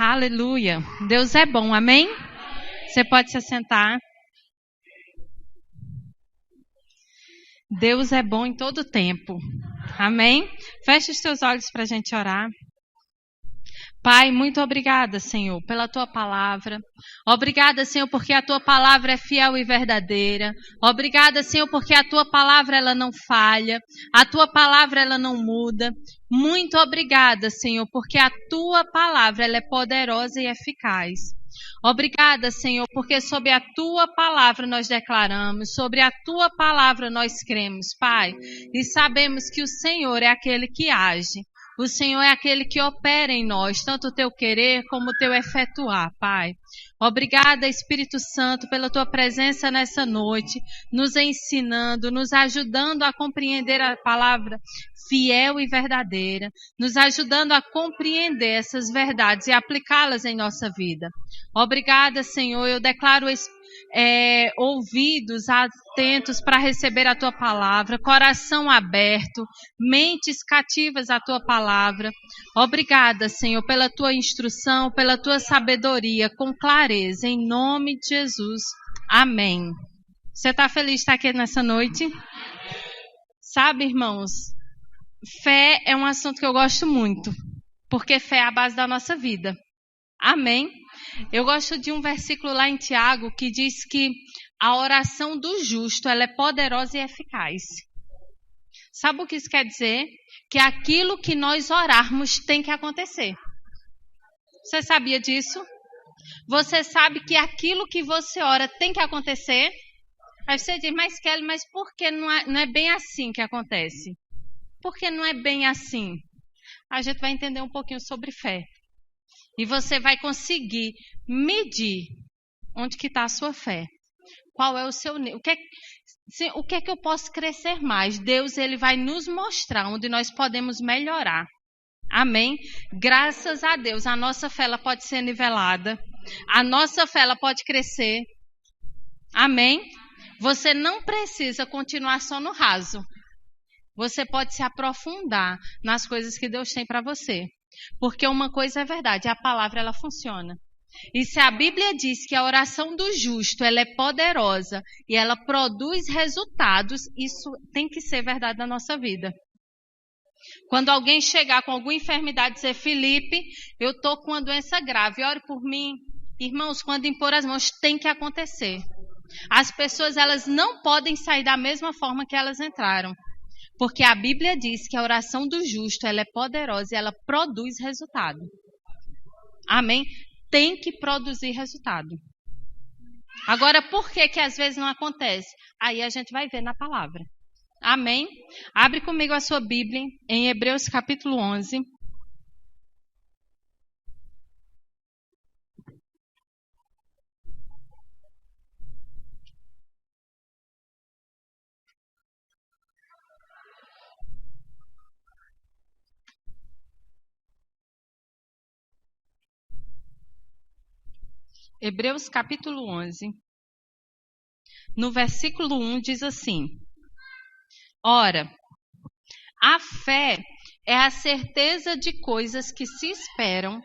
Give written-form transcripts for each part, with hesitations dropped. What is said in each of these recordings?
Aleluia. Deus é bom, amém? Você pode se assentar. Deus é bom em todo tempo. Amém? Feche os teus olhos para a gente orar. Pai, muito obrigada, Senhor, pela Tua palavra. Obrigada, Senhor, porque a Tua palavra é fiel e verdadeira. Obrigada, Senhor, porque a Tua palavra ela não falha. A Tua palavra ela não muda. Muito obrigada, Senhor, porque a Tua palavra ela é poderosa e eficaz. Obrigada, Senhor, porque sobre a Tua palavra nós declaramos, sobre a Tua palavra nós cremos, Pai, e sabemos que o Senhor é aquele que age. O Senhor é aquele que opera em nós, tanto o Teu querer como o Teu efetuar, Pai. Obrigada, Espírito Santo, pela Tua presença nessa noite, nos ensinando, nos ajudando a compreender a palavra fiel e verdadeira, nos ajudando a compreender essas verdades e aplicá-las em nossa vida. Obrigada, Senhor, eu declaro ouvidos atentos para receber a Tua palavra, coração aberto, mentes cativas à Tua palavra. Obrigada, Senhor, pela Tua instrução, pela Tua sabedoria, com clareza, em nome de Jesus. Amém. Você está feliz de estar aqui nessa noite? Sabe, irmãos, fé é um assunto que eu gosto muito, porque fé é a base da nossa vida. Amém? Eu gosto de um versículo lá em Tiago que diz que a oração do justo ela é poderosa e eficaz. Sabe o que isso quer dizer? Que aquilo que nós orarmos tem que acontecer. Você sabia disso? Você sabe que aquilo que você ora tem que acontecer? Aí você diz, mas Kelly, mas por que não é bem assim que acontece? Por que não é bem assim? A gente vai entender um pouquinho sobre fé. E você vai conseguir medir onde que está a sua fé. Qual é o seu nível? O que é que eu posso crescer mais? Deus ele vai nos mostrar onde nós podemos melhorar. Amém? Graças a Deus, a nossa fé ela pode ser nivelada. A nossa fé ela pode crescer. Amém? Você não precisa continuar só no raso. Você pode se aprofundar nas coisas que Deus tem para você. Porque uma coisa é verdade, a palavra ela funciona. E se a Bíblia diz que a oração do justo ela é poderosa e ela produz resultados, isso tem que ser verdade na nossa vida. Quando alguém chegar com alguma enfermidade e dizer, Felipe, eu estou com uma doença grave, ore por mim. Irmãos, quando impor as mãos, tem que acontecer. As pessoas elas não podem sair da mesma forma que elas entraram. Porque a Bíblia diz que a oração do justo ela é poderosa e ela produz resultado. Amém? Tem que produzir resultado. Agora, por que às vezes não acontece? Aí a gente vai ver na palavra. Amém? Abre comigo a sua Bíblia em Hebreus capítulo 11. Hebreus capítulo 11, no versículo 1 diz assim: Ora, a fé é a certeza de coisas que se esperam,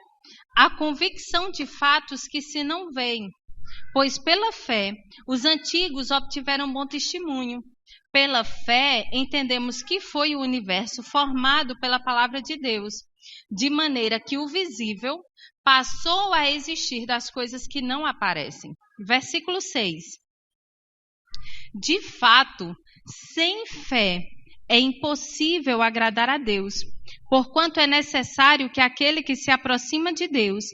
a convicção de fatos que se não veem. Pois pela fé, os antigos obtiveram bom testemunho. Pela fé, entendemos que foi o universo formado pela palavra de Deus, de maneira que o visível passou a existir das coisas que não aparecem. Versículo 6. De fato, sem fé é impossível agradar a Deus, porquanto é necessário que aquele que se aproxima de Deus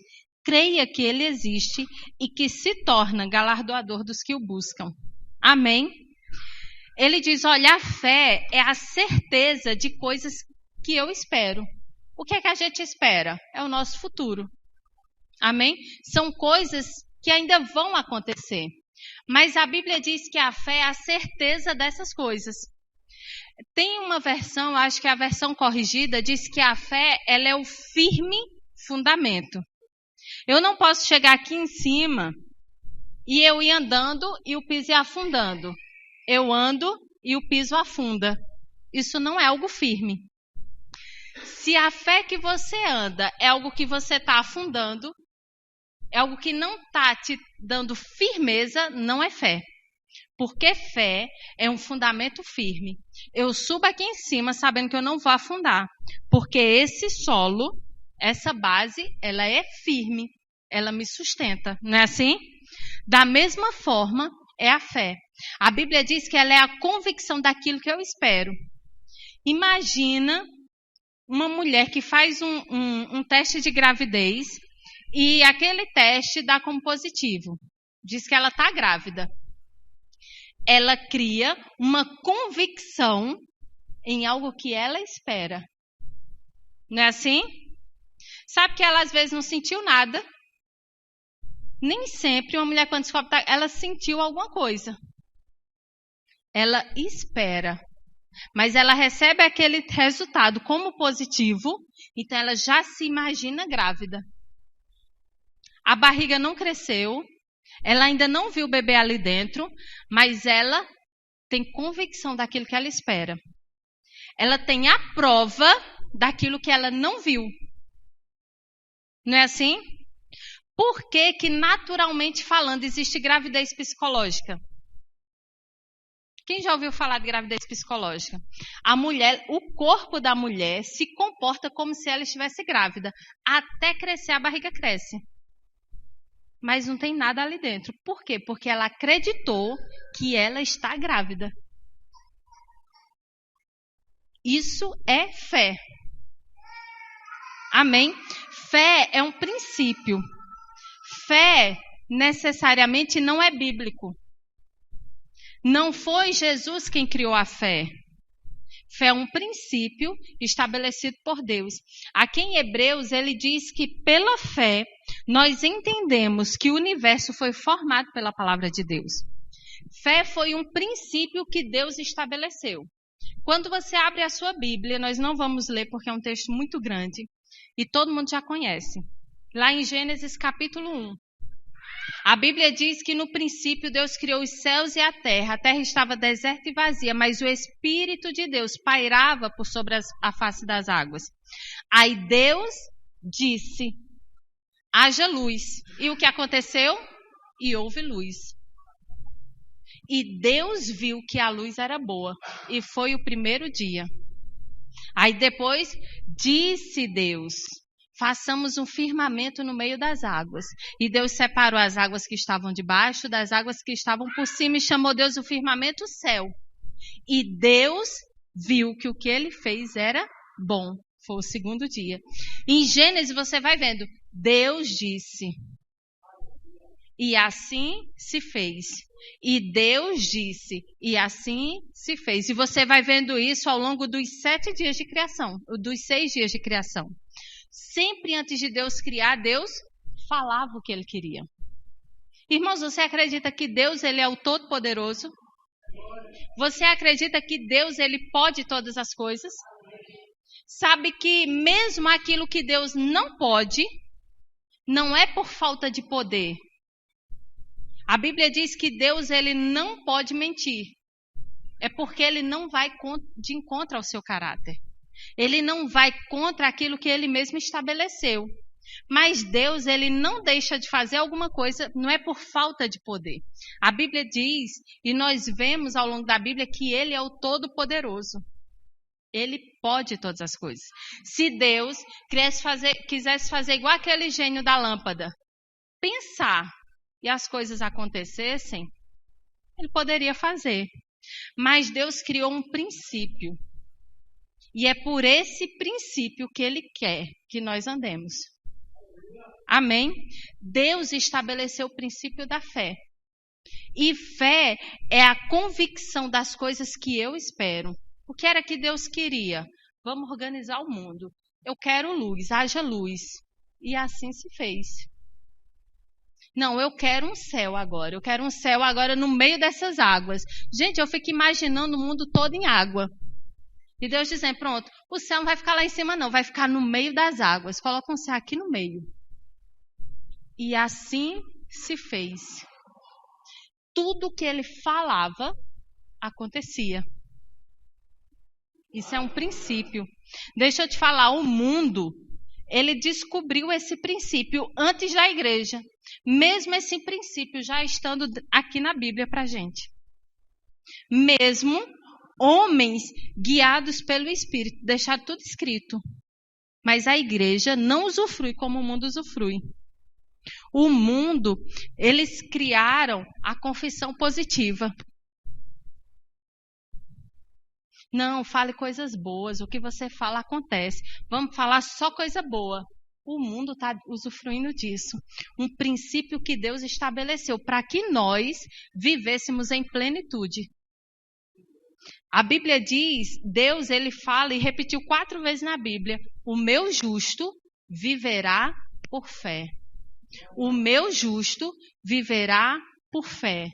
creia que Ele existe e que se torna galardoador dos que o buscam. Amém? Ele diz, olha, a fé é a certeza de coisas que eu espero. O que é que a gente espera? É o nosso futuro. Amém? São coisas que ainda vão acontecer. Mas a Bíblia diz que a fé é a certeza dessas coisas. Tem uma versão, acho que a versão corrigida, diz que a fé ela é o firme fundamento. Eu não posso chegar aqui em cima e eu ir andando e o piso ir afundando. Eu ando e o piso afunda. Isso não é algo firme. Se a fé que você anda é algo que você está afundando, é algo que não está te dando firmeza, não é fé. Porque fé é um fundamento firme. Eu subo aqui em cima sabendo que eu não vou afundar. Porque esse solo, essa base, ela é firme. Ela me sustenta. Não é assim? Da mesma forma é a fé. A Bíblia diz que ela é a convicção daquilo que eu espero. Imagina uma mulher que faz um teste de gravidez e aquele teste dá como positivo. Diz que ela está grávida. Ela cria uma convicção em algo que ela espera. Não é assim? Sabe que ela às vezes não sentiu nada? Nem sempre uma mulher quando descobre, ela sentiu alguma coisa. Ela espera. Mas ela recebe aquele resultado como positivo, então ela já se imagina grávida. A barriga não cresceu, ela ainda não viu o bebê ali dentro, mas ela tem convicção daquilo que ela espera. Ela tem a prova daquilo que ela não viu. Não é assim? Por que que, naturalmente falando, existe gravidez psicológica? Quem já ouviu falar de gravidez psicológica? A mulher, o corpo da mulher se comporta como se ela estivesse grávida. Até crescer, a barriga cresce. Mas não tem nada ali dentro. Por quê? Porque ela acreditou que ela está grávida. Isso é fé. Amém? Fé é um princípio. Fé necessariamente não é bíblico. Não foi Jesus quem criou a fé. Fé é um princípio estabelecido por Deus. Aqui em Hebreus, ele diz que pela fé, nós entendemos que o universo foi formado pela palavra de Deus. Fé foi um princípio que Deus estabeleceu. Quando você abre a sua Bíblia, nós não vamos ler porque é um texto muito grande e todo mundo já conhece. Lá em Gênesis capítulo 1. A Bíblia diz que no princípio Deus criou os céus e a terra estava deserta e vazia, mas o Espírito de Deus pairava por sobre a face das águas. Aí Deus disse, haja luz. E o que aconteceu? E houve luz. E Deus viu que a luz era boa, e foi o primeiro dia. Aí depois disse Deus, façamos um firmamento no meio das águas. E Deus separou as águas que estavam debaixo das águas que estavam por cima e chamou Deus o firmamento céu. E Deus viu que o que ele fez era bom. Foi o segundo dia. Em Gênesis você vai vendo, Deus disse. E assim se fez. E Deus disse, e assim se fez. E você vai vendo isso ao longo dos 7 dias de criação, dos 6 dias de criação. Sempre antes de Deus criar, Deus falava o que ele queria. Irmãos, você acredita que Deus ele é o Todo-Poderoso? Você acredita que Deus ele pode todas as coisas? Sabe que mesmo aquilo que Deus não pode, não é por falta de poder. A Bíblia diz que Deus ele não pode mentir. É porque ele não vai de encontro ao seu caráter. Ele não vai contra aquilo que ele mesmo estabeleceu. Mas Deus, ele não deixa de fazer alguma coisa, não é por falta de poder. A Bíblia diz, e nós vemos ao longo da Bíblia, que ele é o Todo-Poderoso. Ele pode todas as coisas. Se Deus quisesse fazer igual aquele gênio da lâmpada, pensar e as coisas acontecessem, ele poderia fazer. Mas Deus criou um princípio. E é por esse princípio que ele quer que nós andemos. Amém? Deus estabeleceu o princípio da fé. E fé é a convicção das coisas que eu espero. O que era que Deus queria? Vamos organizar o mundo. Eu quero luz, haja luz. E assim se fez. Não, eu quero um céu agora. Eu quero um céu agora no meio dessas águas. Gente, eu fico imaginando o mundo todo em água. E Deus dizendo, pronto, o céu não vai ficar lá em cima não, vai ficar no meio das águas. Coloca um céu aqui no meio. E assim se fez. Tudo que ele falava, acontecia. Isso é um princípio. Deixa eu te falar, o mundo, ele descobriu esse princípio antes da igreja, mesmo esse princípio já estando aqui na Bíblia para a gente. Mesmo homens guiados pelo Espírito, deixaram tudo escrito. Mas a igreja não usufrui como o mundo usufrui. O mundo, eles criaram a confissão positiva. Não, fale coisas boas, o que você fala acontece. Vamos falar só coisa boa. O mundo está usufruindo disso. Um princípio que Deus estabeleceu para que nós vivêssemos em plenitude. A Bíblia diz, Deus ele fala e repetiu 4 vezes na Bíblia, o meu justo viverá por fé. O meu justo viverá por fé.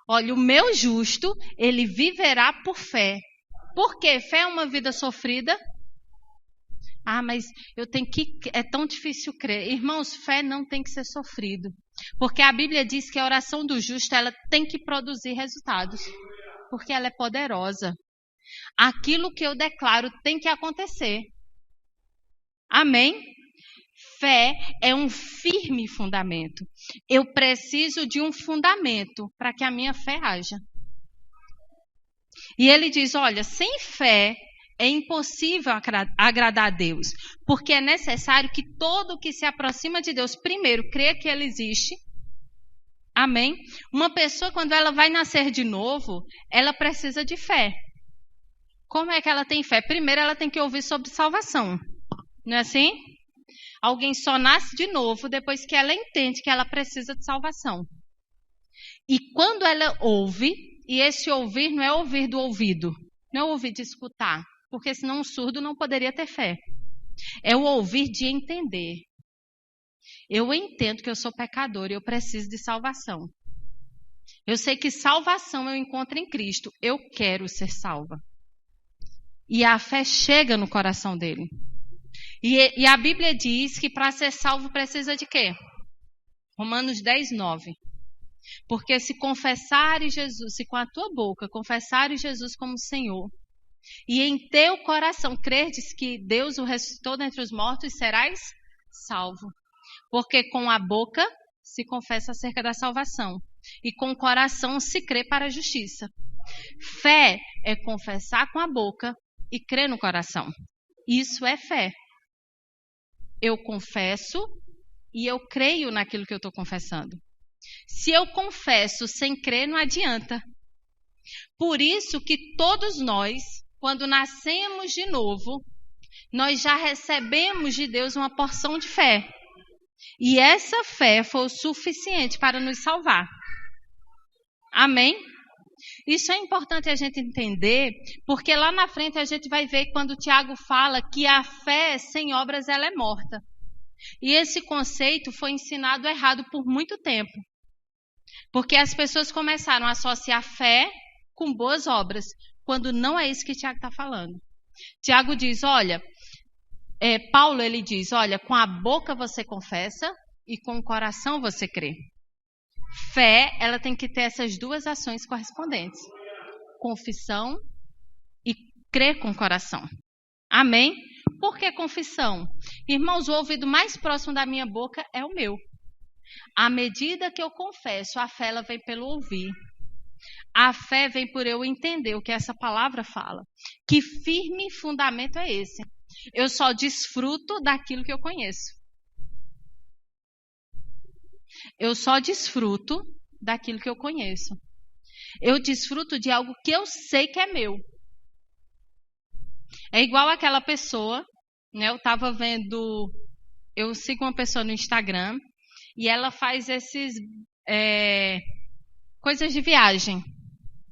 Olha, o meu justo, ele viverá por fé. Por quê? Fé é uma vida sofrida? Ah, mas eu tenho que... É tão difícil crer. Irmãos, fé não tem que ser sofrido. Porque a Bíblia diz que a oração do justo, ela tem que produzir resultados. Porque ela é poderosa. Aquilo que eu declaro tem que acontecer. Amém? Fé é um firme fundamento. Eu preciso de um fundamento para que a minha fé haja. E ele diz, olha, sem fé é impossível agradar a Deus, porque é necessário que todo que se aproxima de Deus, primeiro, creia que Ele existe. Amém? Uma pessoa, quando ela vai nascer de novo, ela precisa de fé. Como é que ela tem fé? Primeiro, ela tem que ouvir sobre salvação. Não é assim? Alguém só nasce de novo depois que ela entende que ela precisa de salvação. E quando ela ouve, e esse ouvir não é ouvir do ouvido, não é ouvir de escutar, porque senão um surdo não poderia ter fé. É o ouvir de entender. Eu entendo que eu sou pecador e eu preciso de salvação. Eu sei que salvação eu encontro em Cristo. Eu quero ser salva. E a fé chega no coração dele. E a Bíblia diz que para ser salvo precisa de quê? Romanos 10, 9. Porque se confessares Jesus, se com a tua boca confessares Jesus como Senhor, e em teu coração credes que Deus o ressuscitou dentre os mortos, serás salvo. Porque com a boca se confessa acerca da salvação, e com o coração se crê para a justiça. Fé é confessar com a boca e crer no coração. Isso é fé. Eu confesso e eu creio naquilo que eu estou confessando. Se eu confesso sem crer, não adianta. Por isso que todos nós, quando nascemos de novo, nós já recebemos de Deus uma porção de fé. E essa fé foi o suficiente para nos salvar. Amém? Isso é importante a gente entender, porque lá na frente a gente vai ver quando o Tiago fala que a fé sem obras ela é morta. E esse conceito foi ensinado errado por muito tempo. Porque as pessoas começaram a associar fé com boas obras, quando não é isso que Tiago está falando. Tiago diz, olha, Paulo ele diz, olha, com a boca você confessa e com o coração você crê. Fé, ela tem que ter essas duas ações correspondentes. Confissão e crer com o coração. Amém? Por que confissão? Irmãos, o ouvido mais próximo da minha boca é o meu. À medida que eu confesso, a fé ela vem pelo ouvir. A fé vem por eu entender o que essa palavra fala. Que firme fundamento é esse? Eu só desfruto daquilo que eu conheço. Eu só desfruto daquilo que eu conheço. Eu desfruto de algo que eu sei que é meu. É igual aquela pessoa, né? Eu sigo uma pessoa no Instagram e ela faz esses coisas de viagem,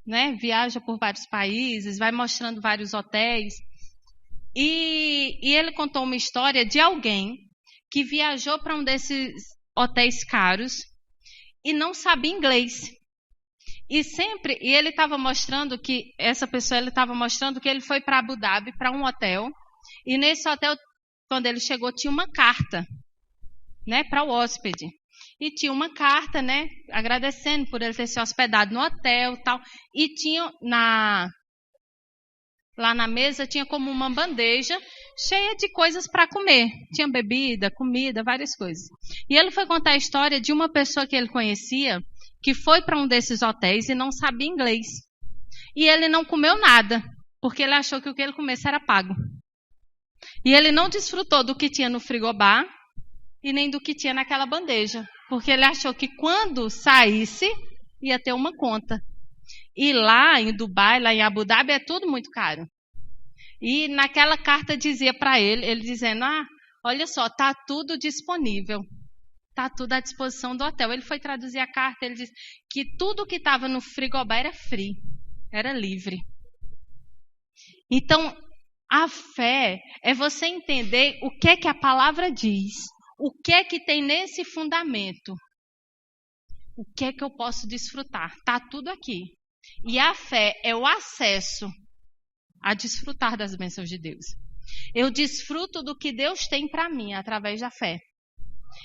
né? Viaja por vários países, vai mostrando vários hotéis. E ele contou uma história de alguém que viajou para um desses hotéis caros e não sabia inglês. E ele estava mostrando que essa pessoa, ele estava mostrando que ele foi para Abu Dhabi, para um hotel, e nesse hotel, quando ele chegou, tinha uma carta, né, para o hóspede. E tinha uma carta, né, agradecendo por ele ter se hospedado no hotel e tal. E tinha lá na mesa, tinha como uma bandeja cheia de coisas para comer. Tinha bebida, comida, várias coisas. E ele foi contar a história de uma pessoa que ele conhecia, que foi para um desses hotéis e não sabia inglês. E ele não comeu nada, porque ele achou que o que ele comesse era pago. E ele não desfrutou do que tinha no frigobar e nem do que tinha naquela bandeja, porque ele achou que quando saísse, ia ter uma conta. E lá em Dubai, lá em Abu Dhabi, é tudo muito caro. E naquela carta dizia para ele dizendo, olha só, está tudo disponível. Está tudo à disposição do hotel. Ele foi traduzir a carta, ele disse que tudo que estava no frigobar era free, era livre. Então, a fé é você entender o que é que a palavra diz, o que é que tem nesse fundamento, o que é que eu posso desfrutar. Está tudo aqui. E a fé é o acesso a desfrutar das bênçãos de Deus. Eu desfruto do que Deus tem para mim através da fé.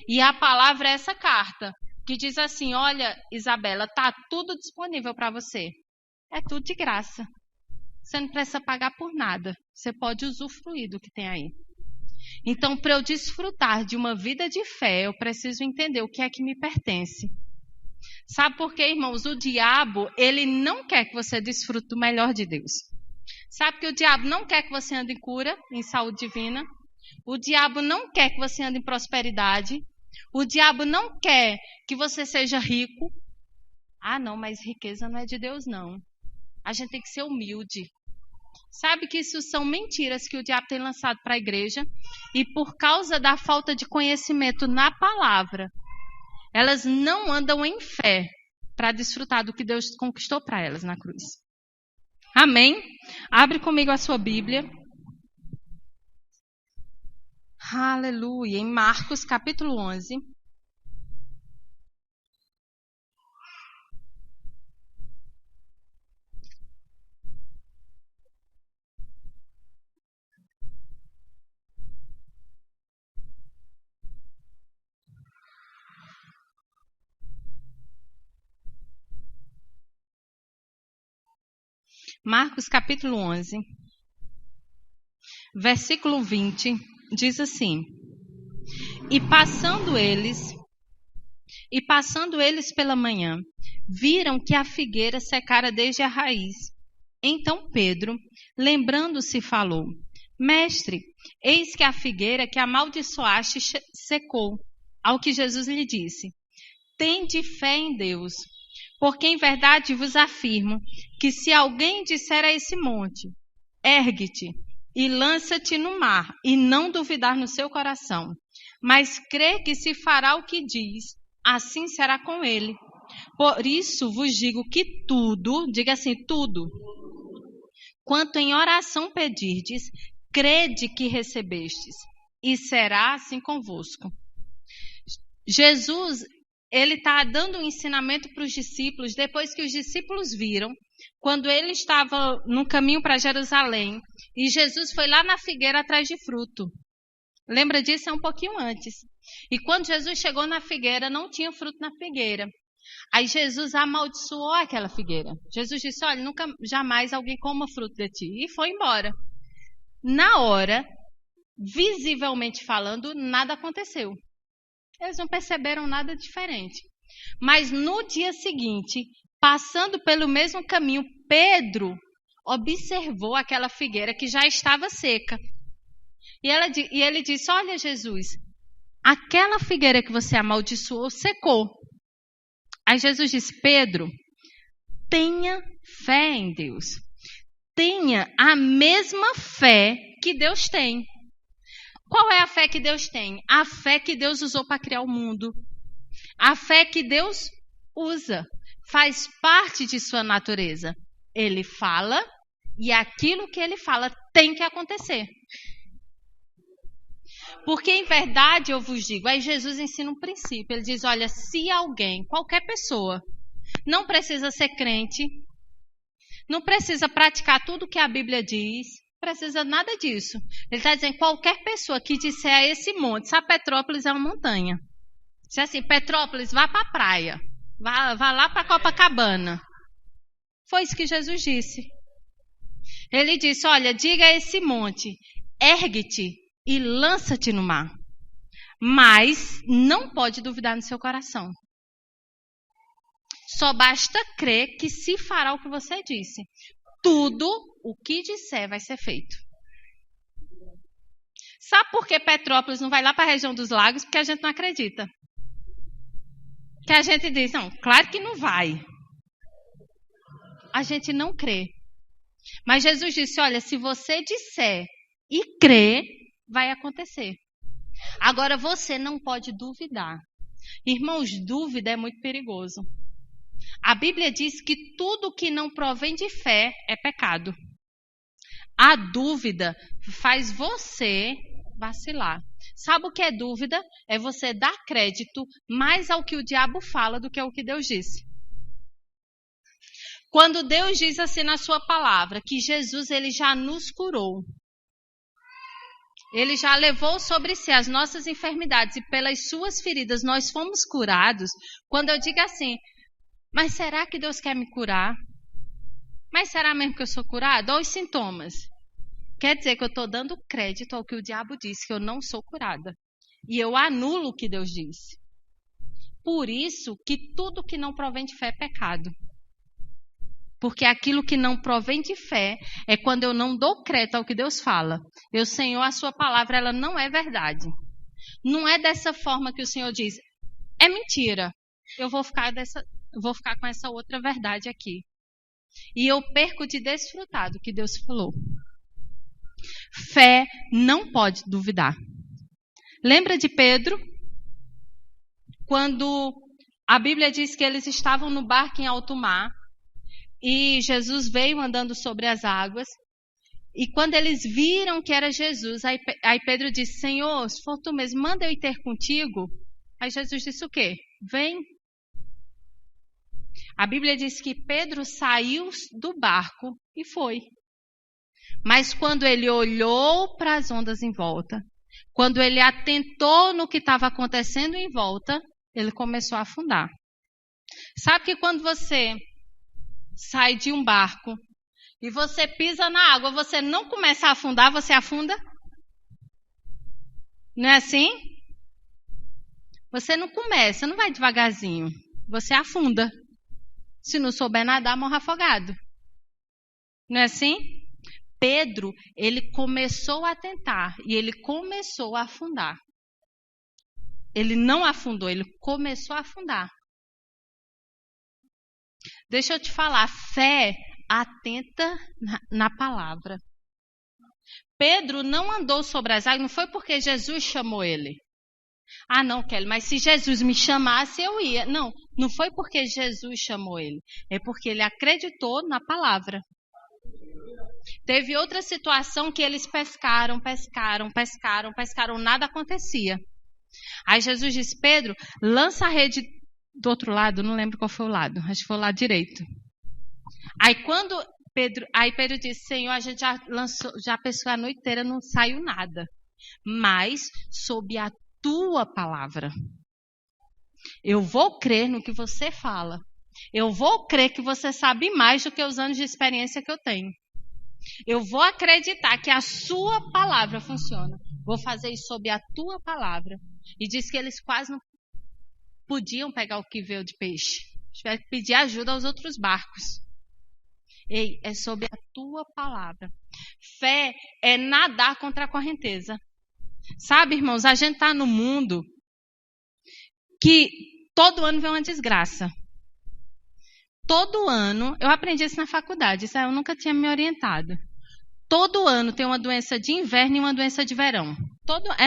E a palavra é essa carta, que diz assim, olha, Isabela, está tudo disponível para você. É tudo de graça. Você não precisa pagar por nada. Você pode usufruir do que tem aí. Então, para eu desfrutar de uma vida de fé, eu preciso entender o que é que me pertence. Sabe por quê, irmãos? O diabo, ele não quer que você desfrute do melhor de Deus. Sabe que o diabo não quer que você ande em cura, em saúde divina. O diabo não quer que você ande em prosperidade. O diabo não quer que você seja rico. Não, mas riqueza não é de Deus, não. A gente tem que ser humilde. Sabe que isso são mentiras que o diabo tem lançado para a igreja. E por causa da falta de conhecimento na palavra, elas não andam em fé para desfrutar do que Deus conquistou para elas na cruz. Amém? Abre comigo a sua Bíblia. Aleluia. Em Marcos capítulo 11. Marcos capítulo 11, versículo 20, diz assim: E passando eles pela manhã, viram que a figueira secara desde a raiz. Então Pedro, lembrando-se, falou: Mestre, eis que a figueira que amaldiçoaste secou. Ao que Jesus lhe disse: Tende fé em Deus. Porque em verdade vos afirmo que se alguém disser a esse monte, ergue-te e lança-te no mar, e não duvidar no seu coração, mas crê que se fará o que diz, assim será com ele. Por isso vos digo que tudo, diga assim, tudo, quanto em oração pedirdes, crede que recebestes, e será assim convosco. Jesus, ele está dando um ensinamento para os discípulos, depois que os discípulos viram, quando ele estava no caminho para Jerusalém, e Jesus foi lá na figueira atrás de fruto. Lembra disso? É um pouquinho antes. E quando Jesus chegou na figueira, não tinha fruto na figueira. Aí Jesus amaldiçoou aquela figueira. Jesus disse, olha, nunca, jamais alguém coma fruto de ti. E foi embora. Na hora, visivelmente falando, nada aconteceu. Eles não perceberam nada diferente. Mas no dia seguinte, passando pelo mesmo caminho, Pedro observou aquela figueira que já estava seca. E ele disse, olha Jesus, aquela figueira que você amaldiçoou secou. Aí Jesus disse, Pedro, tenha fé em Deus. Tenha a mesma fé que Deus tem. Qual é a fé que Deus tem? A fé que Deus usou para criar o mundo. A fé que Deus usa. Faz parte de sua natureza. Ele fala e aquilo que ele fala tem que acontecer. Porque em verdade eu vos digo, aí Jesus ensina um princípio. Ele diz, olha, se alguém, qualquer pessoa, não precisa ser crente, não precisa praticar tudo que a Bíblia diz, precisa nada disso. Ele está dizendo, qualquer pessoa que disser a esse monte, sabe, Petrópolis é uma montanha. Diz assim, Petrópolis, vá para a praia, vá lá para Copacabana. Foi isso que Jesus disse. Ele disse, olha, diga a esse monte, ergue-te e lança-te no mar. Mas não pode duvidar no seu coração. Só basta crer que se fará o que você disse. Tudo o que disser vai ser feito. Sabe por que Petrópolis não vai lá para a região dos lagos? Porque a gente não acredita. Que a gente diz, não, claro que não vai. A gente não crê. Mas Jesus disse, olha, se você disser e crer, vai acontecer. Agora você não pode duvidar. Irmãos, dúvida é muito perigoso. A Bíblia diz que tudo que não provém de fé é pecado. A dúvida faz você vacilar. Sabe o que é dúvida? É você dar crédito mais ao que o diabo fala do que ao que Deus disse. Quando Deus diz assim na sua palavra, que Jesus ele já nos curou. Ele já levou sobre si as nossas enfermidades e pelas suas feridas nós fomos curados. Quando eu digo assim, mas será que Deus quer me curar? Mas será mesmo que eu sou curado? Olha os sintomas. Quer dizer que eu estou dando crédito ao que o diabo disse, que eu não sou curada. E eu anulo o que Deus disse. Por isso que tudo que não provém de fé é pecado. Porque aquilo que não provém de fé é quando eu não dou crédito ao que Deus fala. Eu, Senhor, a sua palavra ela não é verdade. Não é dessa forma que o Senhor diz. É mentira. Eu vou ficar com essa outra verdade aqui. E eu perco de desfrutar do que Deus falou. Fé não pode duvidar. Lembra de Pedro? Quando a Bíblia diz que eles estavam no barco em alto mar e Jesus veio andando sobre as águas. E quando eles viram que era Jesus, aí Pedro disse, Senhor, se for tu mesmo, manda eu ir ter contigo. Aí Jesus disse o quê? Vem. A Bíblia diz que Pedro saiu do barco e foi. Mas quando ele olhou para as ondas em volta, quando ele atentou no que estava acontecendo em volta, ele começou a afundar. Sabe que quando você sai de um barco e você pisa na água, você não começa a afundar, você afunda? Não é assim? Você não começa, não vai devagarzinho. Você afunda. Se não souber nadar, morre afogado. Não é assim? Pedro, ele começou a tentar e ele começou a afundar. Ele não afundou, ele começou a afundar. Deixa eu te falar, fé atenta na palavra. Pedro não andou sobre as águas, não foi porque Jesus chamou ele. Ah, não, Kelly, mas se Jesus me chamasse, eu ia. Não, não foi porque Jesus chamou ele. É porque ele acreditou na palavra. Teve outra situação que eles pescaram, nada acontecia. Aí Jesus disse, Pedro, lança a rede do outro lado, não lembro qual foi o lado, acho que foi o lado direito. Aí Pedro disse, Senhor, a gente já pescou a noite inteira, não saiu nada. Mas sob a tua palavra. Eu vou crer no que você fala. Eu vou crer que você sabe mais do que os anos de experiência que eu tenho. Eu vou acreditar que a sua palavra funciona. Vou fazer isso sob a tua palavra. E diz que eles quase não podiam pegar o que veio de peixe. Tiveram que pedir ajuda aos outros barcos. Ei, é sob a tua palavra. Fé é nadar contra a correnteza. Sabe, irmãos, a gente está no mundo que todo ano vem uma desgraça. Todo ano, eu aprendi isso na faculdade, isso eu nunca tinha me orientado. Todo ano tem uma doença de inverno e uma doença de verão.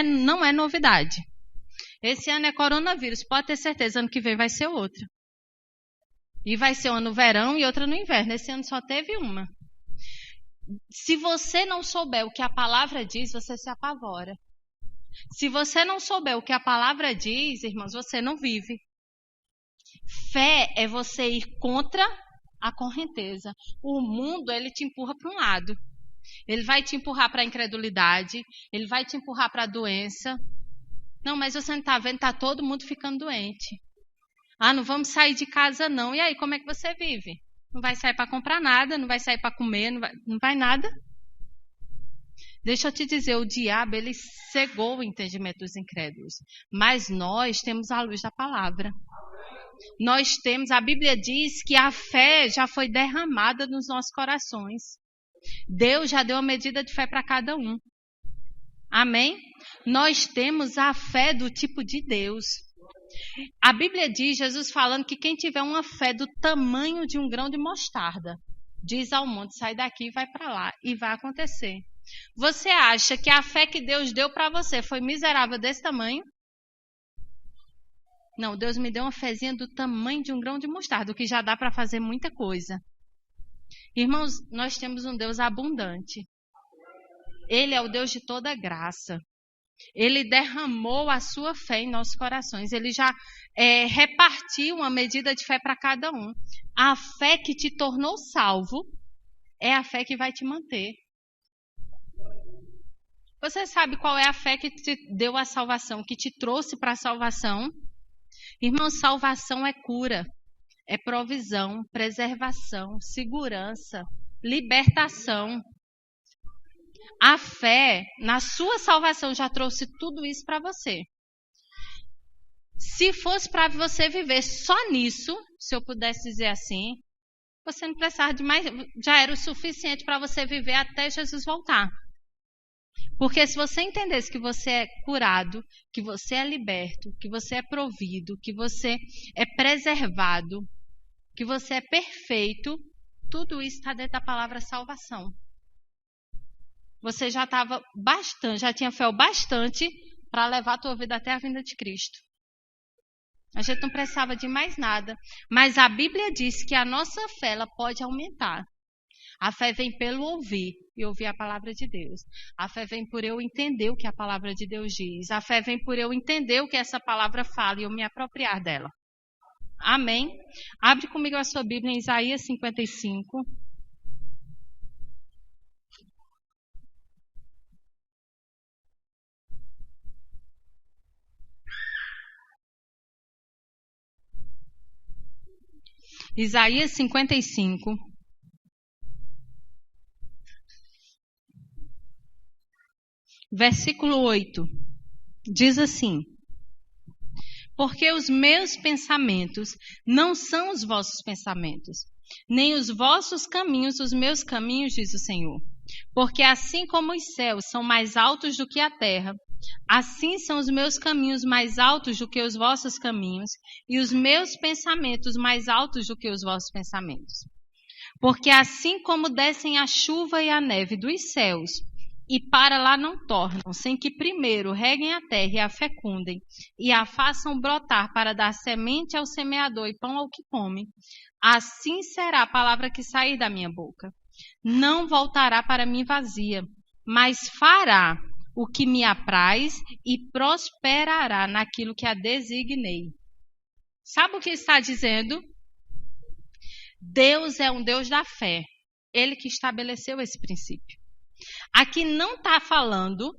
Não é novidade. Esse ano é coronavírus, pode ter certeza, ano que vem vai ser outra. E vai ser uma no verão e outra no inverno. Esse ano só teve uma. Se você não souber o que a palavra diz, você se apavora. Se você não souber o que a palavra diz, irmãos, você não vive. Fé é você ir contra a correnteza. O mundo, ele te empurra para um lado. Ele vai te empurrar para a incredulidade. Ele vai te empurrar para a doença. Não, mas você não está vendo, está todo mundo ficando doente. Ah, não vamos sair de casa não. E aí, como é que você vive? Não vai sair para comprar nada, não vai sair para comer, não vai nada. Deixa eu te dizer, o diabo, ele cegou o entendimento dos incrédulos. Mas nós temos a luz da palavra. Nós temos, a Bíblia diz que a fé já foi derramada nos nossos corações. Deus já deu uma medida de fé para cada um. Amém? Nós temos a fé do tipo de Deus. A Bíblia diz, Jesus falando que quem tiver uma fé do tamanho de um grão de mostarda, diz ao monte, sai daqui e vai para lá. E vai acontecer. Você acha que a fé que Deus deu para você foi miserável desse tamanho? Não, Deus me deu uma fezinha do tamanho de um grão de mostarda, o que já dá para fazer muita coisa. Irmãos, nós temos um Deus abundante. Ele é o Deus de toda graça. Ele derramou a sua fé em nossos corações. Ele já repartiu uma medida de fé para cada um. A fé que te tornou salvo é a fé que vai te manter. Você sabe qual é a fé que te deu a salvação, que te trouxe para a salvação? Irmão, salvação é cura, é provisão, preservação, segurança, libertação. A fé na sua salvação já trouxe tudo isso para você. Se fosse para você viver só nisso, se eu pudesse dizer assim, você não precisava de mais, já era o suficiente para você viver até Jesus voltar. Porque se você entendesse que você é curado, que você é liberto, que você é provido, que você é preservado, que você é perfeito, tudo isso está dentro da palavra salvação. Você já estava bastante, já tinha fé o bastante para levar a tua vida até a vinda de Cristo. A gente não precisava de mais nada. Mas a Bíblia diz que a nossa fé ela pode aumentar. A fé vem pelo ouvir e ouvir a palavra de Deus. A fé vem por eu entender o que a palavra de Deus diz. A fé vem por eu entender o que essa palavra fala e eu me apropriar dela. Amém? Abre comigo a sua Bíblia em Isaías 55. Isaías 55. Versículo 8. Diz assim: porque os meus pensamentos não são os vossos pensamentos, nem os vossos caminhos os meus caminhos, diz o Senhor. Porque assim como os céus são mais altos do que a terra, assim são os meus caminhos mais altos do que os vossos caminhos, e os meus pensamentos mais altos do que os vossos pensamentos. Porque assim como descem a chuva e a neve dos céus, e para lá não tornam, sem que primeiro reguem a terra e a fecundem, e a façam brotar para dar semente ao semeador e pão ao que come, assim será a palavra que sair da minha boca. Não voltará para mim vazia, mas fará o que me apraz e prosperará naquilo que a designei. Sabe o que está dizendo? Deus é um Deus da fé. Ele que estabeleceu esse princípio. Aqui não está falando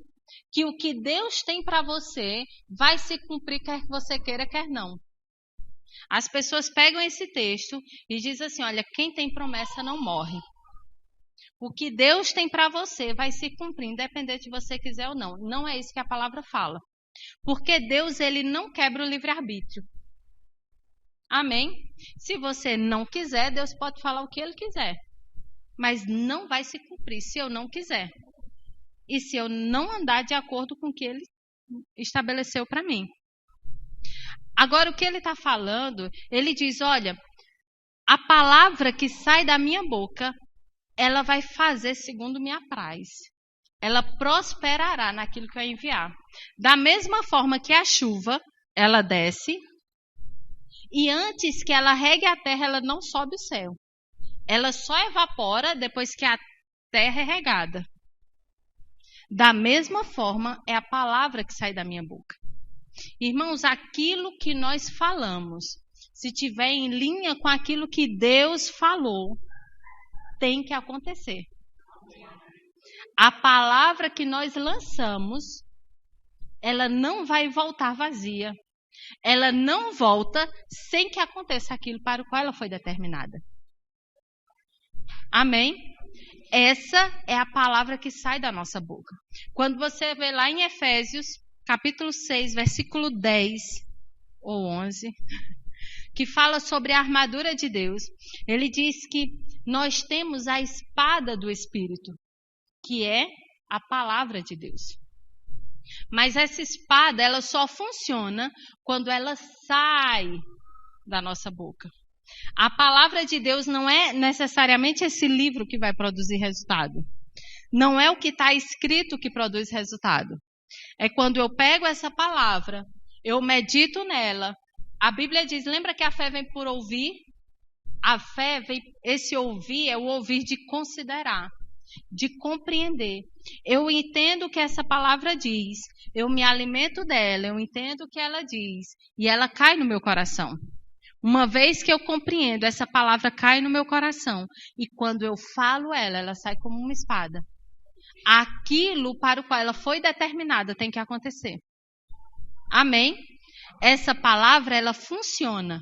que o que Deus tem para você vai se cumprir, quer que você queira, quer não. As pessoas pegam esse texto e dizem assim, olha, quem tem promessa não morre. O que Deus tem para você vai se cumprir, independente de você quiser ou não. Não é isso que a palavra fala. Porque Deus, ele não quebra o livre-arbítrio. Amém? Se você não quiser, Deus pode falar o que ele quiser. Mas não vai se cumprir se eu não quiser. E se eu não andar de acordo com o que ele estabeleceu para mim. Agora, o que ele está falando, ele diz, olha, a palavra que sai da minha boca, ela vai fazer segundo me apraz. Ela prosperará naquilo que eu enviar. Da mesma forma que a chuva, ela desce, e antes que ela regue a terra, ela não sobe o céu. Ela só evapora depois que a terra é regada. Da mesma forma, é a palavra que sai da minha boca. Irmãos, aquilo que nós falamos, se tiver em linha com aquilo que Deus falou, tem que acontecer. A palavra que nós lançamos, ela não vai voltar vazia. Ela não volta sem que aconteça aquilo para o qual ela foi determinada. Amém? Essa é a palavra que sai da nossa boca. Quando você vê lá em Efésios, capítulo 6, versículo 10 ou 11, que fala sobre a armadura de Deus, ele diz que nós temos a espada do Espírito, que é a palavra de Deus. Mas essa espada, ela só funciona quando ela sai da nossa boca. A palavra de Deus não é necessariamente esse livro que vai produzir resultado. Não é o que está escrito que produz resultado. É quando eu pego essa palavra, eu medito nela. A Bíblia diz, lembra que a fé vem por ouvir? A fé vem, esse ouvir é o ouvir de considerar, de compreender. Eu entendo o que essa palavra diz, eu me alimento dela, eu entendo o que ela diz, e ela cai no meu coração. Uma vez que eu compreendo, essa palavra cai no meu coração, e quando eu falo ela sai como uma espada. Aquilo para o qual ela foi determinada tem que acontecer. Amém? Essa palavra, ela funciona,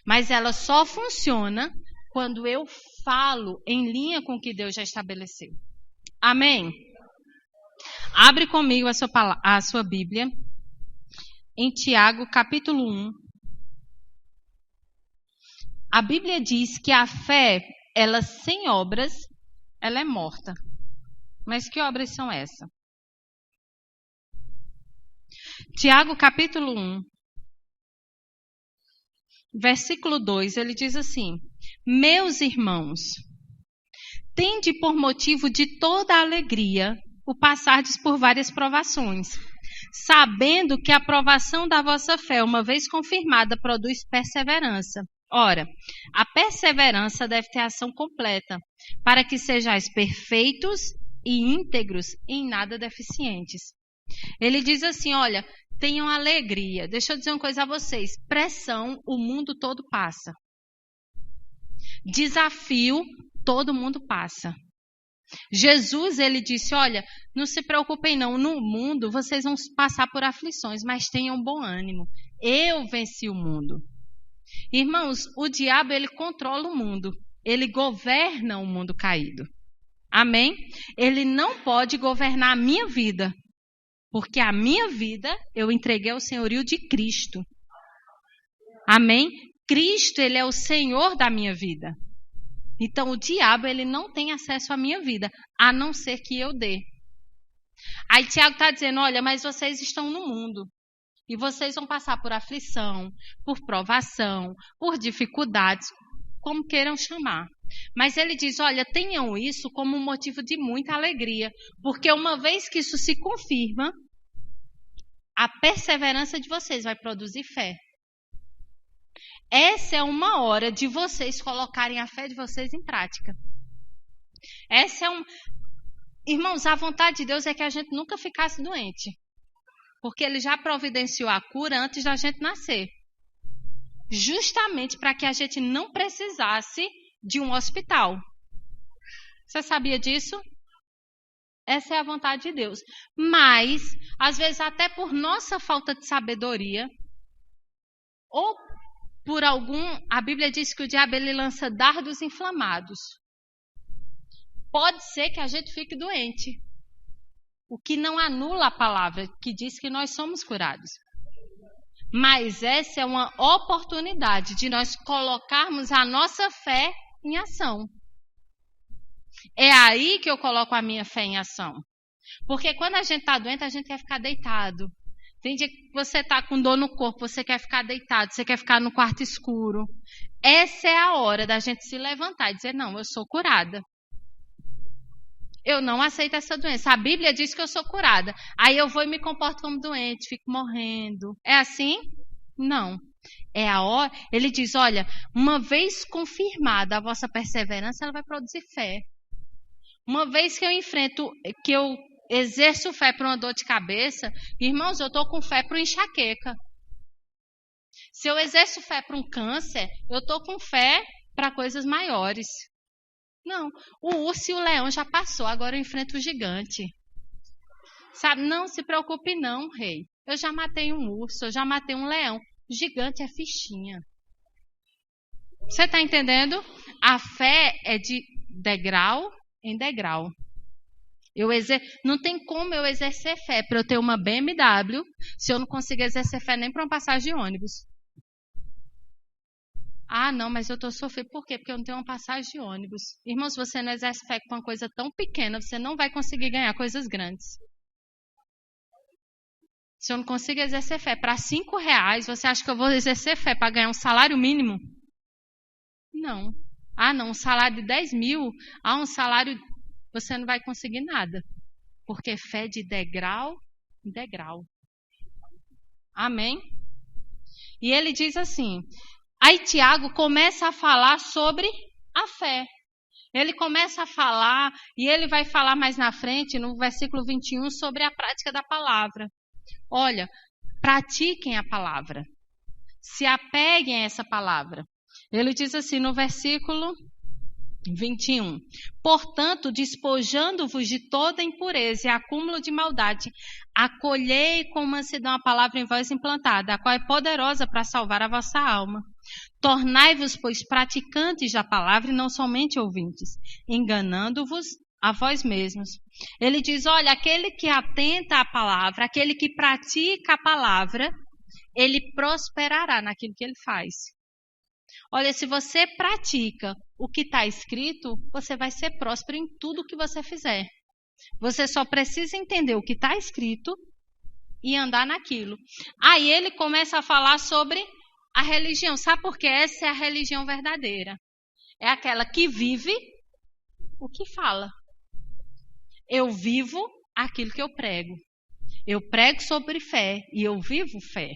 mas ela só funciona quando eu falo em linha com o que Deus já estabeleceu. Amém? Abre comigo a sua Bíblia em Tiago, capítulo 1. A Bíblia diz que a fé, ela sem obras, ela é morta. Mas que obras são essas? Tiago, capítulo 1, versículo 2, ele diz assim: Meus irmãos, tende por motivo de toda alegria o passardes por várias provações, sabendo que a provação da vossa fé, uma vez confirmada, produz perseverança. Ora, a perseverança deve ter ação completa, para que sejais perfeitos e íntegros e em nada deficientes. Ele diz assim, olha, tenham alegria. Deixa eu dizer uma coisa a vocês. Pressão, o mundo todo passa. Desafio, todo mundo passa. Jesus, ele disse, olha, não se preocupem não, no mundo vocês vão passar por aflições, mas tenham bom ânimo. Eu venci o mundo. Irmãos, o diabo, ele controla o mundo. Ele governa o mundo caído. Amém? Ele não pode governar a minha vida. Porque a minha vida eu entreguei ao senhorio de Cristo. Amém? Cristo, ele é o Senhor da minha vida. Então, o diabo, ele não tem acesso à minha vida, a não ser que eu dê. Aí, Tiago está dizendo, olha, mas vocês estão no mundo. E vocês vão passar por aflição, por provação, por dificuldades, como queiram chamar. Mas ele diz, olha, tenham isso como um motivo de muita alegria, porque uma vez que isso se confirma, a perseverança de vocês vai produzir fé. Essa é uma hora de vocês colocarem a fé de vocês em prática. Irmãos, a vontade de Deus é que a gente nunca ficasse doente, porque Ele já providenciou a cura antes da gente nascer. Justamente para que a gente não precisasse de um hospital. Você sabia disso? Essa é a vontade de Deus. Mas, às vezes, até por nossa falta de sabedoria, ou por a Bíblia diz que o diabo ele lança dardos inflamados. Pode ser que a gente fique doente. O que não anula a palavra que diz que nós somos curados. Mas essa é uma oportunidade de nós colocarmos a nossa fé em ação. É aí que eu coloco a minha fé em ação. Porque quando a gente está doente, a gente quer ficar deitado. Tem dia que você está com dor no corpo, você quer ficar deitado, você quer ficar no quarto escuro. Essa é a hora da gente se levantar e dizer, não, eu sou curada. Eu não aceito essa doença. A Bíblia diz que eu sou curada. Aí eu vou e me comporto como doente, fico morrendo. É assim? Não. É a hora. Ele diz, olha, uma vez confirmada a vossa perseverança, ela vai produzir fé. Uma vez que eu enfrento, que eu exerço fé para uma dor de cabeça, irmãos, eu estou com fé para uma enxaqueca. Se eu exerço fé para um câncer, eu estou com fé para coisas maiores. Não, o urso e o leão já passou, agora eu enfrento o gigante. Sabe, não se preocupe não, rei. Eu já matei um urso, eu já matei um leão. O gigante é fichinha. Você está entendendo? A fé é de degrau em degrau. Não tem como eu exercer fé para eu ter uma BMW se eu não consigo exercer fé nem para uma passagem de ônibus. Ah, não, mas eu estou sofrendo. Por quê? Porque eu não tenho uma passagem de ônibus. Irmão, se você não exerce fé com uma coisa tão pequena, você não vai conseguir ganhar coisas grandes. Se eu não consigo exercer fé para R$5, você acha que eu vou exercer fé para ganhar um salário mínimo? Não. Ah, não, um salário de 10 mil. Ah, um salário... Você não vai conseguir nada. Porque fé de degrau em degrau. Amém? E ele diz assim... Aí Tiago começa a falar sobre a fé. Ele começa a falar, e ele vai falar mais na frente, no versículo 21, sobre a prática da palavra. Olha, pratiquem a palavra. Se apeguem a essa palavra. Ele diz assim no versículo 21. Portanto, despojando-vos de toda impureza e acúmulo de maldade, acolhei com mansidão a palavra em vós implantada, a qual é poderosa para salvar a vossa alma. Tornai-vos, pois, praticantes da palavra e não somente ouvintes, enganando-vos a vós mesmos. Ele diz, olha, aquele que atenta à palavra, aquele que pratica a palavra, ele prosperará naquilo que ele faz. Olha, se você pratica o que está escrito, você vai ser próspero em tudo que você fizer. Você só precisa entender o que está escrito e andar naquilo. Aí ele começa a falar sobre a religião. Sabe por quê? Essa é a religião verdadeira. É aquela que vive o que fala. Eu vivo aquilo que eu prego. Eu prego sobre fé e eu vivo fé.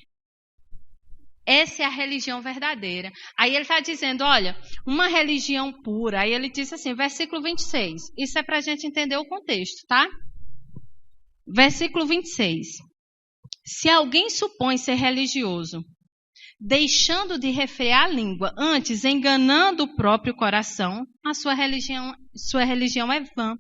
Essa é a religião verdadeira. Aí ele está dizendo, olha, uma religião pura. Aí ele diz assim, versículo 26. Isso é para a gente entender o contexto, tá? Versículo 26. Se alguém supõe ser religioso, deixando de refrear a língua, antes enganando o próprio coração, a sua religião é vã.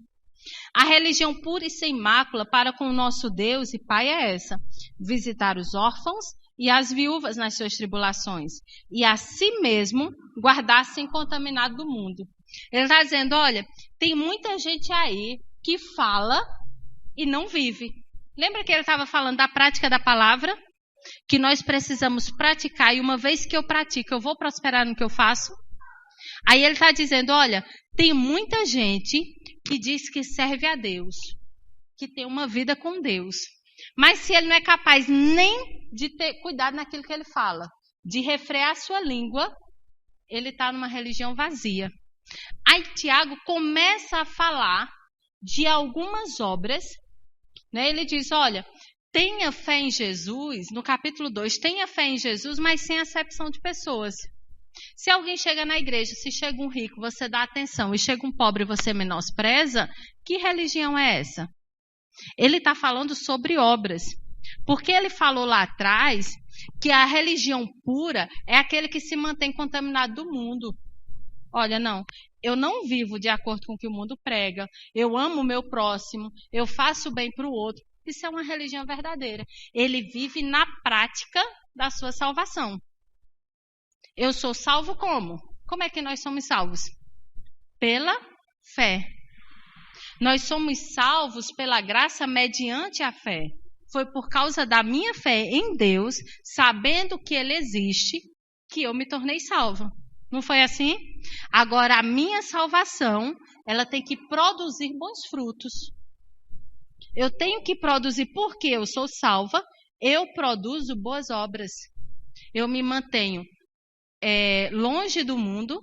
A religião pura e sem mácula para com o nosso Deus e Pai é essa: visitar os órfãos e as viúvas nas suas tribulações, e a si mesmo guardar-se incontaminado do mundo. Ele está dizendo, olha, tem muita gente aí que fala e não vive. Lembra que ele estava falando da prática da palavra? Que nós precisamos praticar, e uma vez que eu pratico, eu vou prosperar no que eu faço? Aí ele está dizendo, olha, tem muita gente que diz que serve a Deus, que tem uma vida com Deus. Mas se ele não é capaz nem de ter cuidado naquilo que ele fala, de refrear a sua língua, ele está numa religião vazia. Aí Tiago começa a falar de algumas obras, né? Ele diz, olha, tenha fé em Jesus, no capítulo 2, tenha fé em Jesus, mas sem acepção de pessoas. Se alguém chega na igreja, se chega um rico, você dá atenção, e chega um pobre, você menospreza, que religião é essa? Ele está falando sobre obras. Porque ele falou lá atrás que a religião pura é aquele que se mantém contaminado do mundo. Olha, não, eu não vivo de acordo com o que o mundo prega. Eu amo o meu próximo, eu faço bem para o outro. Isso é uma religião verdadeira. Ele vive na prática da sua salvação. Eu sou salvo como? Como é que nós somos salvos? Pela fé. Nós somos salvos pela graça mediante a fé. Foi por causa da minha fé em Deus, sabendo que Ele existe, que eu me tornei salva. Não foi assim? Agora, a minha salvação, ela tem que produzir bons frutos. Eu tenho que produzir, porque eu sou salva, eu produzo boas obras. Eu me mantenho longe do mundo,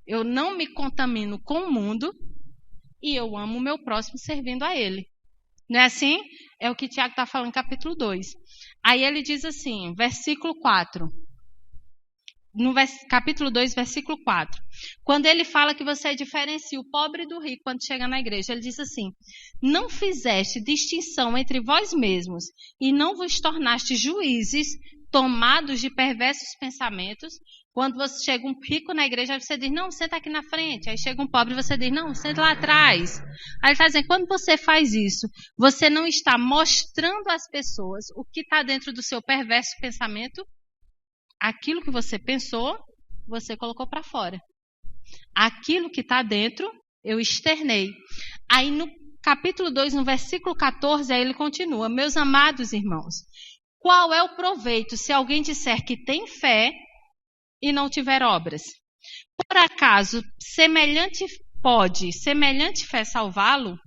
eu não me contamino com o mundo, e eu amo o meu próximo servindo a ele. Não é assim? É o que Tiago está falando no capítulo 2. Aí ele diz assim, versículo 4. No capítulo 2, versículo 4. Quando ele fala que você diferencia o pobre do rico quando chega na igreja, ele diz assim, não fizeste distinção entre vós mesmos e não vos tornaste juízes tomados de perversos pensamentos. Quando você chega um rico na igreja, você diz, não, senta aqui na frente. Aí chega um pobre, você diz, não, senta lá atrás. Aí ele está dizendo, quando você faz isso, você não está mostrando às pessoas o que está dentro do seu perverso pensamento. Aquilo que você pensou, você colocou para fora. Aquilo que está dentro, Eu externei. Aí no capítulo 2, no versículo 14, aí ele continua: meus amados irmãos, qual é o proveito se alguém disser que tem fé e não tiver obras? Por acaso semelhante fé salvá-lo?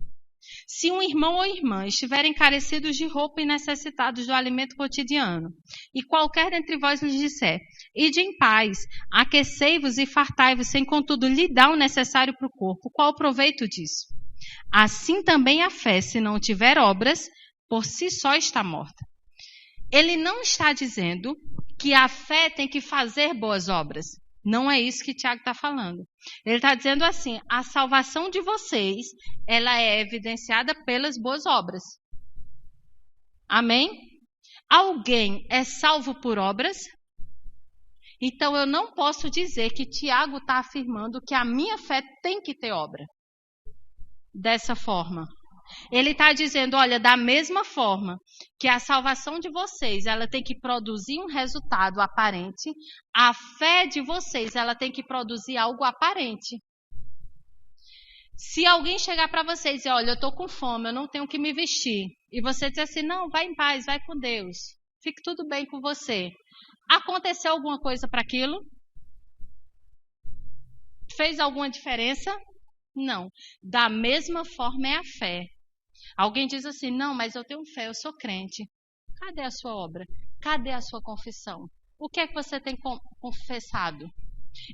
Se um irmão ou irmã estiverem carecidos de roupa e necessitados do alimento cotidiano, e qualquer dentre vós lhes disser: ide em paz, aquecei-vos e fartai-vos, sem contudo lhe dar o necessário para o corpo, qual o proveito disso? Assim também a fé, se não tiver obras, por si só está morta. Ele não está dizendo que a fé tem que fazer boas obras. Não é isso que Tiago está falando. Ele está dizendo assim: a salvação de vocês, ela é evidenciada pelas boas obras. Amém? Alguém é salvo por obras? Então eu não posso dizer que Tiago está afirmando que a minha fé tem que ter obra. Dessa forma. Ele está dizendo, olha, da mesma forma que a salvação de vocês, ela tem que produzir um resultado aparente, a fé de vocês, ela tem que produzir algo aparente. Se alguém chegar para vocês e dizer, olha, eu estou com fome, eu não tenho o que me vestir, e você dizer assim, não, vai em paz, vai com Deus, fique tudo bem com você. Aconteceu alguma coisa para aquilo? Fez alguma diferença? Não. Da mesma forma é a fé. Alguém diz assim, não, mas eu tenho fé, eu sou crente. Cadê a sua obra? Cadê a sua confissão? O que é que você tem confessado?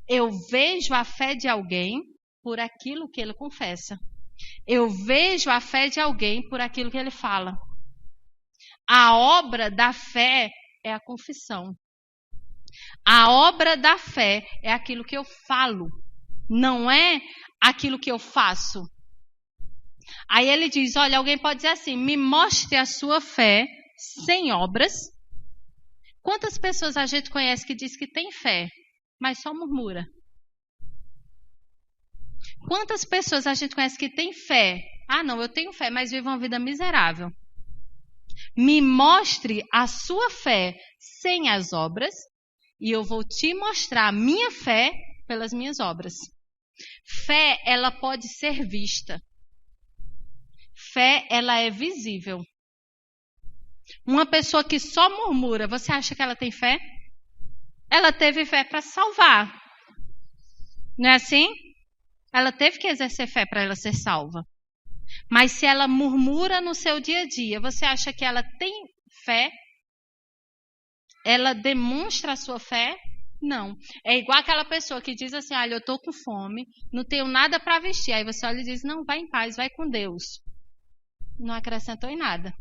Eu vejo a fé de alguém por aquilo que ele confessa. Eu vejo a fé de alguém por aquilo que ele fala. A obra da fé é a confissão. A obra da fé é aquilo que eu falo, não é aquilo que eu faço. Aí ele diz, olha, alguém pode dizer assim, me mostre a sua fé sem obras. Quantas pessoas a gente conhece que diz que tem fé, mas só murmura? Quantas pessoas a gente conhece que tem fé? Ah, não, eu tenho fé, mas vivo uma vida miserável. Me mostre a sua fé sem as obras e eu vou te mostrar a minha fé pelas minhas obras. Fé, ela pode ser vista. Fé, ela é visível. Uma pessoa que só murmura, você acha que ela tem fé? Ela teve fé para salvar. Não é assim? Ela teve que exercer fé para ela ser salva. Mas se ela murmura no seu dia a dia, você acha que ela tem fé? Ela demonstra a sua fé? Não. É igual aquela pessoa que diz assim, olha, eu estou com fome, não tenho nada para vestir. Aí você olha e diz, não, vai em paz, vai com Deus. Não acrescentou em nada.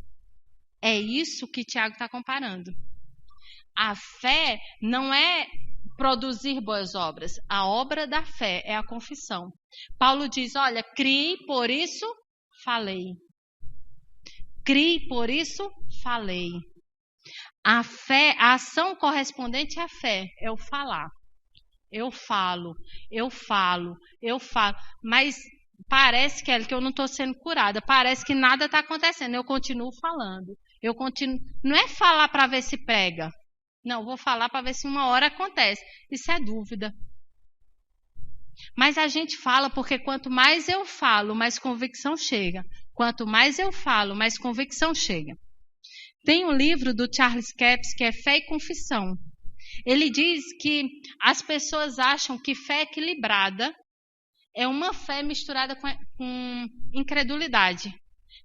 É isso que Tiago está comparando. A fé não é produzir boas obras. A obra da fé é a confissão. Paulo diz, olha, criei, por isso falei. Criei, por isso falei. A fé, a ação correspondente à fé é o falar. Eu falo. Mas parece que eu não estou sendo curada. Parece que nada está acontecendo. Eu continuo falando. Não é falar para ver se prega. Não, vou falar para ver se uma hora acontece. Isso é dúvida. Mas a gente fala porque quanto mais eu falo, mais convicção chega. Quanto mais eu falo, mais convicção chega. Tem um livro do Charles Capps que é Fé e Confissão. Ele diz que as pessoas acham que fé equilibrada é uma fé misturada com incredulidade.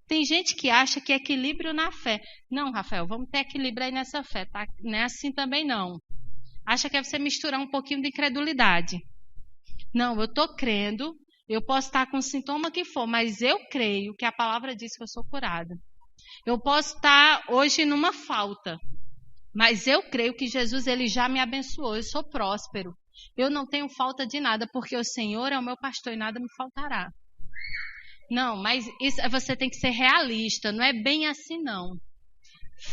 Tem gente que acha que é equilíbrio na fé. Não, Rafael, vamos ter equilíbrio aí nessa fé, tá? Não é assim também não. Acha que é você misturar um pouquinho de incredulidade. Não, eu estou crendo, eu posso estar com o sintoma que for, mas eu creio que a palavra diz que eu sou curada. Eu posso estar hoje numa falta, mas eu creio que Jesus ele já me abençoou, eu sou próspero. Eu não tenho falta de nada, porque o Senhor é o meu pastor e nada me faltará. Não, mas você tem que ser realista, não é bem assim não.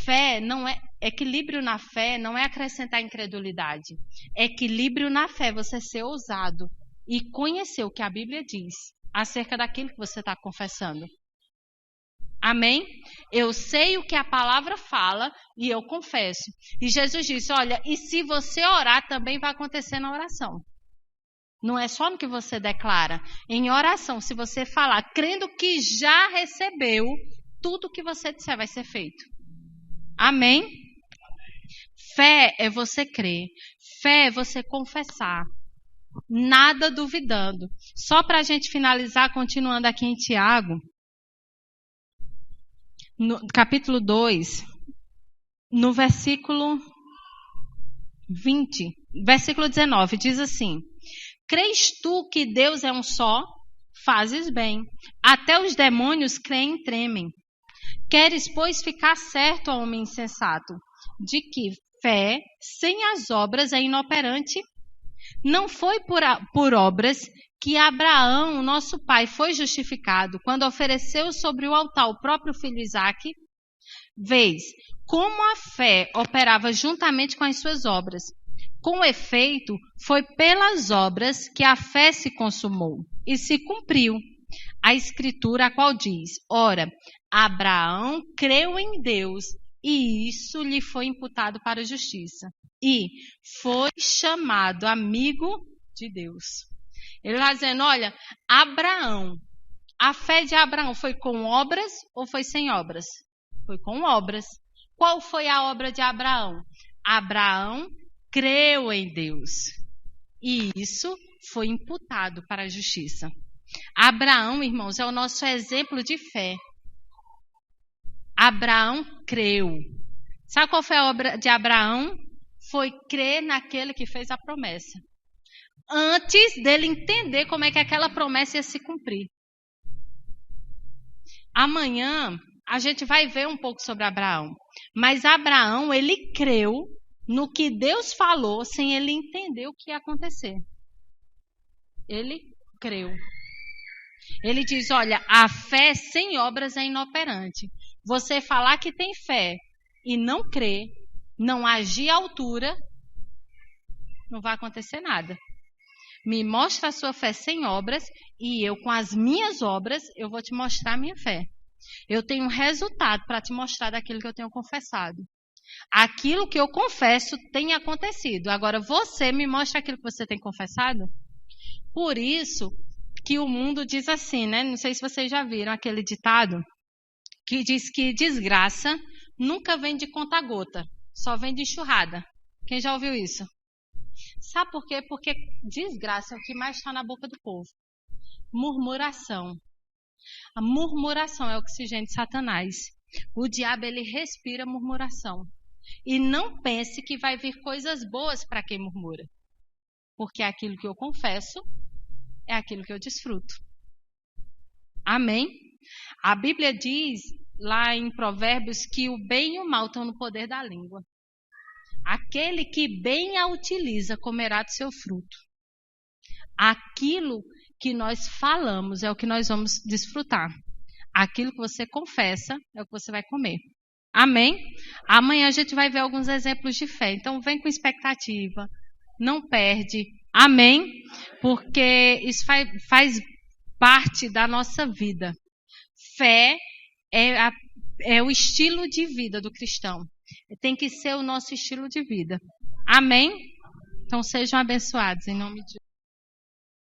Fé não é, equilíbrio na fé não é acrescentar incredulidade. Equilíbrio na fé, você ser ousado e conhecer o que a Bíblia diz acerca daquilo que você está confessando. Amém? Eu sei o que a palavra fala e eu confesso. E Jesus disse, olha, e se você orar também vai acontecer na oração. Não é só no que você declara. Em oração, se você falar crendo que já recebeu, tudo que você disser vai ser feito. Amém? Fé é você crer. Fé é você confessar. Nada duvidando. Só para a gente finalizar, continuando aqui em Tiago, no capítulo 2, no versículo 20, versículo 19, diz assim: crês tu que Deus é um só? Fazes bem. Até os demônios creem e tremem. Queres, pois, ficar certo, ó homem insensato, de que fé sem as obras é inoperante? Não foi por obras que Abraão, nosso pai, foi justificado quando ofereceu sobre o altar o próprio filho Isaque? Vês como a fé operava juntamente com as suas obras. Com efeito, foi pelas obras que a fé se consumou e se cumpriu a escritura, a qual diz: ora, Abraão creu em Deus e isso lhe foi imputado para a justiça. E foi chamado amigo de Deus. Ele está dizendo, olha, Abraão, a fé de Abraão foi com obras ou foi sem obras? Foi com obras. Qual foi a obra de Abraão? Abraão creu em Deus. E isso foi imputado para a justiça. Abraão, irmãos, é o nosso exemplo de fé. Abraão creu. Sabe qual foi a obra de Abraão? Foi crer naquele que fez a promessa. Antes dele entender como é que aquela promessa ia se cumprir. Amanhã a gente vai ver um pouco sobre Abraão. Mas Abraão, ele creu no que Deus falou sem ele entender o que ia acontecer. Ele creu. Ele diz, olha, a fé sem obras é inoperante. Você falar que tem fé e não crer, não agir à altura, não vai acontecer nada. Me mostra a sua fé sem obras e eu, com as minhas obras, eu vou te mostrar a minha fé. Eu tenho um resultado para te mostrar daquilo que eu tenho confessado. Aquilo que eu confesso tem acontecido. Agora, você me mostra aquilo que você tem confessado? Por isso que o mundo diz assim, né? Não sei se vocês já viram aquele ditado que diz que desgraça nunca vem de conta-gota, só vem de enxurrada. Quem já ouviu isso? Sabe por quê? Porque desgraça é o que mais está na boca do povo. Murmuração. A murmuração é o oxigênio de Satanás. O diabo, ele respira murmuração. E não pense que vai vir coisas boas para quem murmura. Porque aquilo que eu confesso é aquilo que eu desfruto. Amém? A Bíblia diz lá em Provérbios que o bem e o mal estão no poder da língua. Aquele que bem a utiliza comerá do seu fruto. Aquilo que nós falamos é o que nós vamos desfrutar. Aquilo que você confessa é o que você vai comer. Amém? Amanhã a gente vai ver alguns exemplos de fé. Então vem com expectativa. Não perde. Amém? Porque isso faz parte da nossa vida. Fé é o estilo de vida do cristão. Tem que ser o nosso estilo de vida. Amém? Então sejam abençoados em nome de Jesus.